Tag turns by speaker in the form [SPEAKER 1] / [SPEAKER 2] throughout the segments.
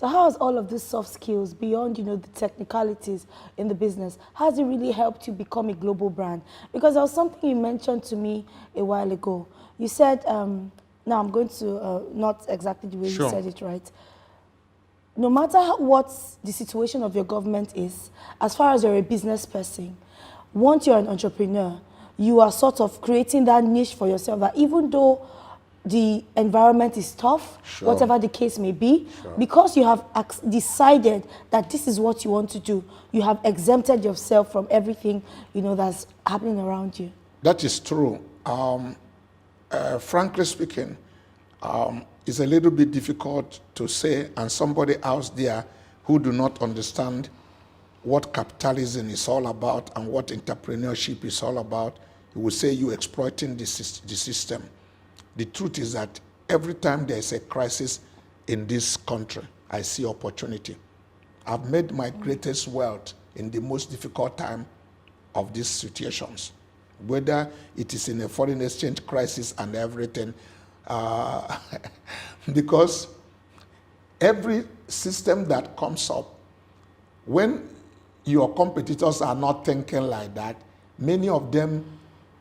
[SPEAKER 1] So how has all of these soft skills, beyond, the technicalities in the business, how has it really helped you become a global brand? Because there was something you mentioned to me a while ago. You said, now I'm going to, not exactly the way you said it, right? No matter what the situation of your government is, as far as you're a business person, once you're an entrepreneur, you are sort of creating that niche for yourself that even though the environment is tough, whatever the case may be, because you have decided that this is what you want to do, you have exempted yourself from everything, that's happening around you.
[SPEAKER 2] That is true. Frankly speaking, it's a little bit difficult to say, and somebody out there who do not understand what capitalism is all about and what entrepreneurship is all about, he will say you exploiting the system. The truth is that every time there is a crisis in this country, I see opportunity. I've made my greatest wealth in the most difficult time of these situations, whether it is in a foreign exchange crisis and everything, because every system that comes up, when your competitors are not thinking like that, many of them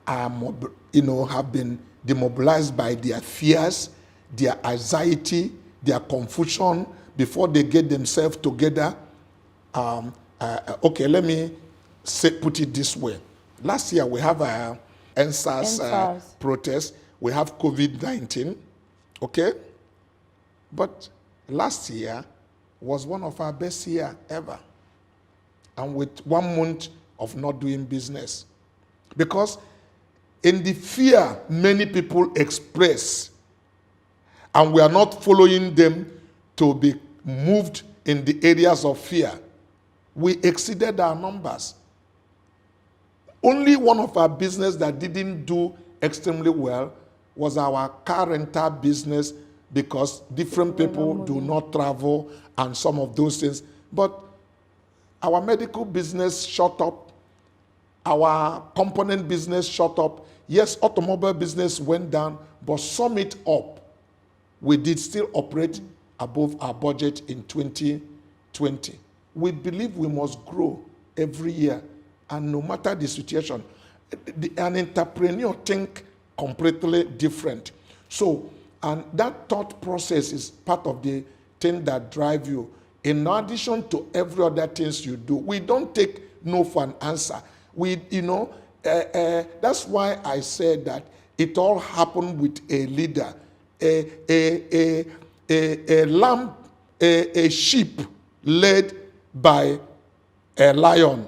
[SPEAKER 2] are, have been demobilized by their fears, their anxiety, their confusion before they get themselves together. Okay, let me put it this way. Last year we have a NSAS protest. We have COVID-19, okay? But last year was one of our best years ever. And with 1 month of not doing business. Because in the fear many people express, and we are not following them to be moved in the areas of fear, we exceeded our numbers. Only one of our business that didn't do extremely well was our car rental business, because different people do not travel and some of those things. But our medical business shot up. Our component business shot up. Yes, automobile business went down, but sum it up, we did still operate above our budget in 2020. We believe we must grow every year, and no matter the situation, an entrepreneur think completely different. So, and that thought process is part of the thing that drive you. In addition to every other things you do, we don't take no for an answer. We, that's why I said that it all happened with a leader, a lamb, a sheep led by a lion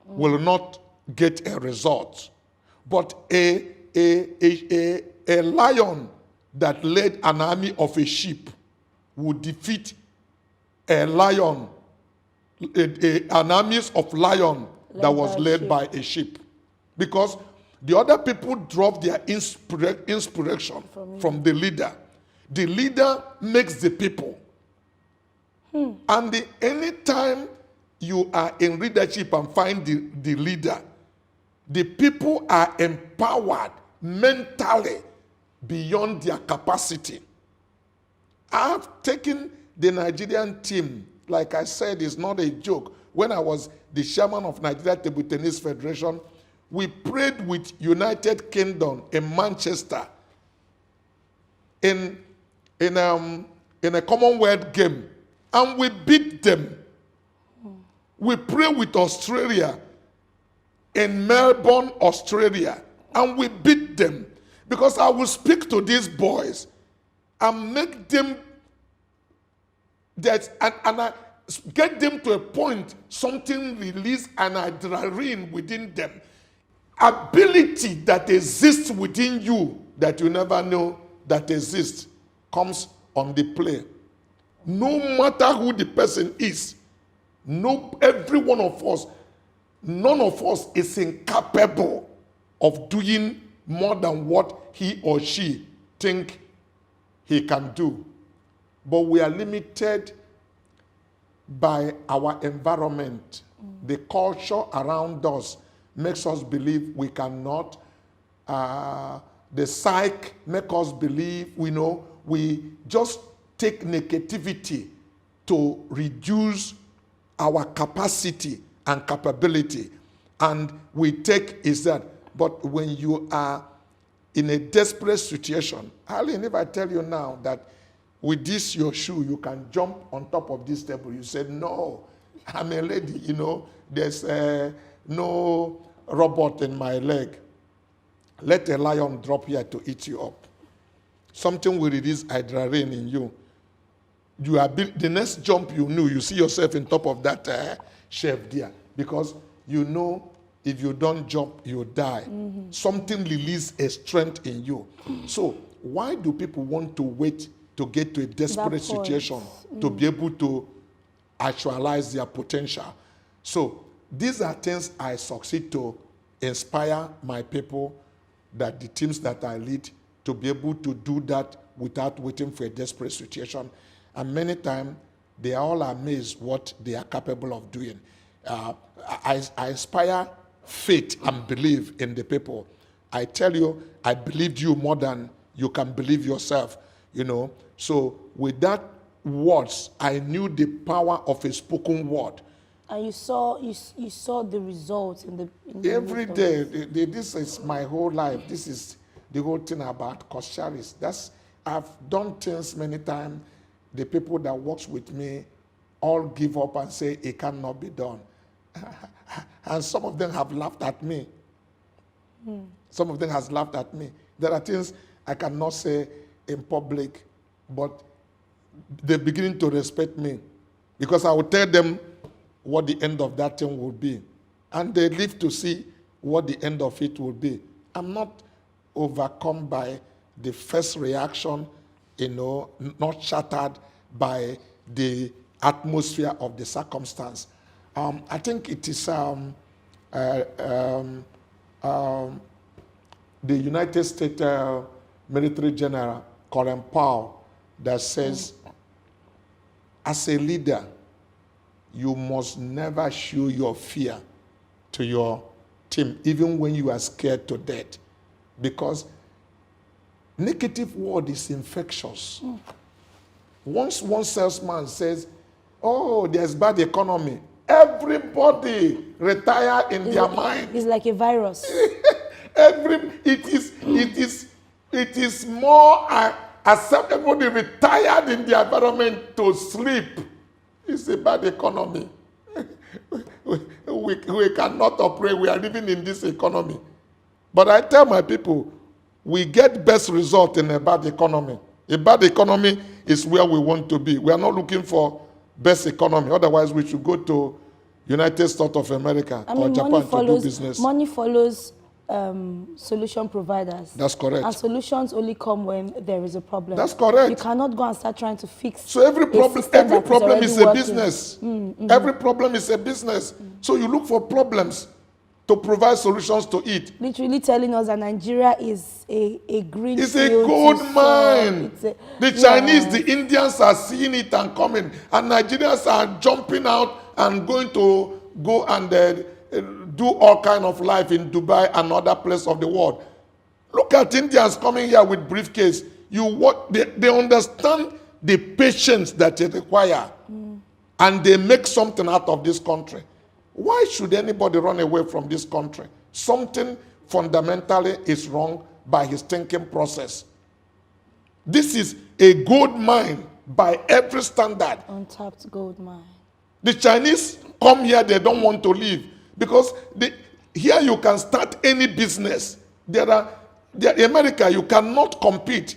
[SPEAKER 2] will not get a result. But a lion that led an army of a sheep would defeat a lion, an army of lion that was led by a sheep. Because the other people drove their inspiration from the leader. The leader makes the people. And anytime you are in leadership and find the leader, the people are empowered mentally beyond their capacity. I have taken the Nigerian team, like I said, it's not a joke. When I was the chairman of Nigeria Table Tennis Federation, we played with United Kingdom in Manchester in a Commonwealth game, and we beat them. We played with Australia in Melbourne, Australia, and we beat them. Because I will speak to these boys and make them and I get them to a point, something release an adrenaline within them. Ability that exists within you that you never know that exists comes on the play. No matter who the person is, every one of us, none of us is incapable of doing more than what he or she think he can do. But we are limited by our environment. The culture around us makes us believe we cannot. The psyche makes us believe, we just take negativity to reduce our capacity and capability. And we take is that, but when you are in a desperate situation, Arlene, if I tell you now that with this your shoe, you can jump on top of this table, you said, no, I'm a lady, there's no robot in my leg. Let a lion drop here to eat you up. Something will release adrenaline in you. You are the next jump you see yourself in top of that shelf there, because you know if you don't jump, you die. Something release a strength in you. So why do people want to wait to get to a desperate situation to be able to actualize their potential? So these are things I succeed to inspire my people, that the teams that I lead, to be able to do that without waiting for a desperate situation. And many times, they are all amazed what they are capable of doing. I inspire faith and belief in the people. I tell you, I believed you more than you can believe yourself, So with that words, I knew the power of a spoken word.
[SPEAKER 1] And you saw the results in the
[SPEAKER 2] Every day. This is my whole life. This is the whole thing about Coscharis. I've done things many times. The people that works with me all give up and say it cannot be done. And some of them have laughed at me. Some of them has laughed at me. There are things I cannot say in public, but they're beginning to respect me, because I will tell them what the end of that thing will be. And they live to see what the end of it will be. I'm not overcome by the first reaction, not shattered by the atmosphere of the circumstance. I think it is the United States military general, Colin Powell, that says, as a leader, you must never show your fear to your team, even when you are scared to death. Because negative word is infectious. Once one salesman says, oh, there's bad economy, everybody retire in their mind.
[SPEAKER 1] It's like a virus.
[SPEAKER 2] It is more acceptable to retired in the environment to sleep. It's a bad economy. We cannot operate. We are living in this economy. But I tell my people, we get best result in a bad economy. A bad economy is where we want to be. We are not looking for best economy. Otherwise, we should go to United States of America or Japan to do business.
[SPEAKER 1] Money follows solution providers.
[SPEAKER 2] That's correct.
[SPEAKER 1] And solutions only come when there is a problem.
[SPEAKER 2] That's correct.
[SPEAKER 1] You cannot go and start trying to fix.
[SPEAKER 2] So every problem is a business. Every problem is a business. So you look for problems to provide solutions to it.
[SPEAKER 1] Literally telling us that Nigeria is a green
[SPEAKER 2] It's a gold mine. The Chinese, the Indians are seeing it and coming. And Nigerians are jumping out and going to go and do all kind of life in Dubai and other places of the world. Look at Indians coming here with briefcase. They understand the patience that it requires. And they make something out of this country. Why should anybody run away from this country? Something fundamentally is wrong by his thinking process. This is a gold mine by every standard.
[SPEAKER 1] Untapped gold mine.
[SPEAKER 2] The Chinese come here, they don't want to leave. Because here you can start any business. In America, you cannot compete.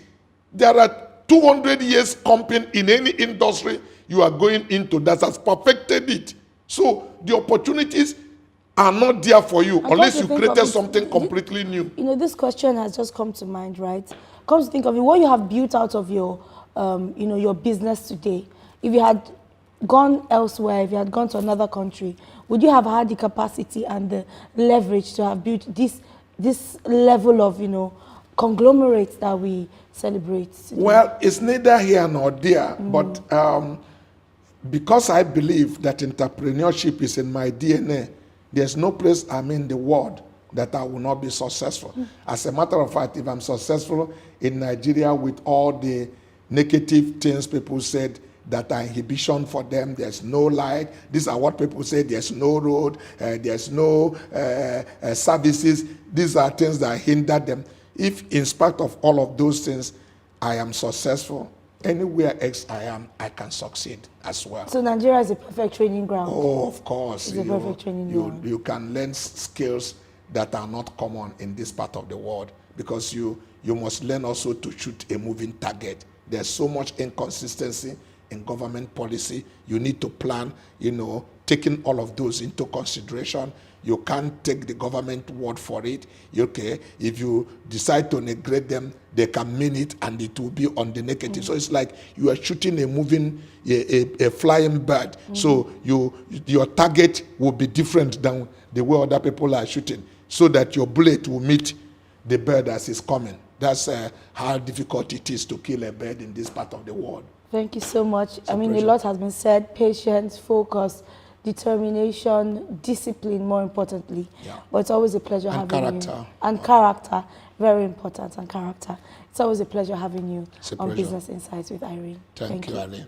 [SPEAKER 2] There are 200 years company in any industry you are going into that has perfected it. So the opportunities are not there for you unless you created something completely new.
[SPEAKER 1] This question has just come to mind, right? Come to think of it, what you have built out of your, your business today, if you had gone elsewhere, if you had gone to another country, would you have had the capacity and the leverage to have built this level of, conglomerates that we celebrate today?
[SPEAKER 2] Well, it's neither here nor there, but because I believe that entrepreneurship is in my DNA, there's no place I'm in the world that I will not be successful. As a matter of fact, if I'm successful in Nigeria with all the negative things people said that are inhibition for them. There's no light. These are what people say. There's no road. There's no services. These are things that hinder them. If in spite of all of those things, I am successful, anywhere else I am, I can succeed as well.
[SPEAKER 1] So Nigeria is a perfect training ground.
[SPEAKER 2] Oh, of course.
[SPEAKER 1] It's a perfect training ground.
[SPEAKER 2] You can learn skills that are not common in this part of the world, because you must learn also to shoot a moving target. There's so much inconsistency in government policy. You need to plan, taking all of those into consideration. You can't take the government word for it. Okay, if you decide to neglect them, they can mean it and it will be on the negative. So it's like you are shooting a moving, a flying bird. So your target will be different than the way other people are shooting, so that your bullet will meet the bird as it's coming. That's how difficult it is to kill a bird in this part of the world.
[SPEAKER 1] Thank you so much.
[SPEAKER 2] A
[SPEAKER 1] lot has been said: patience, focus, determination, discipline, more importantly.
[SPEAKER 2] Yeah.
[SPEAKER 1] But it's always a pleasure having
[SPEAKER 2] character.
[SPEAKER 1] you. And character, very important, and character. It's always a pleasure having you on
[SPEAKER 2] pleasure.
[SPEAKER 1] Business Insights with Irene.
[SPEAKER 2] Thank you, Irene.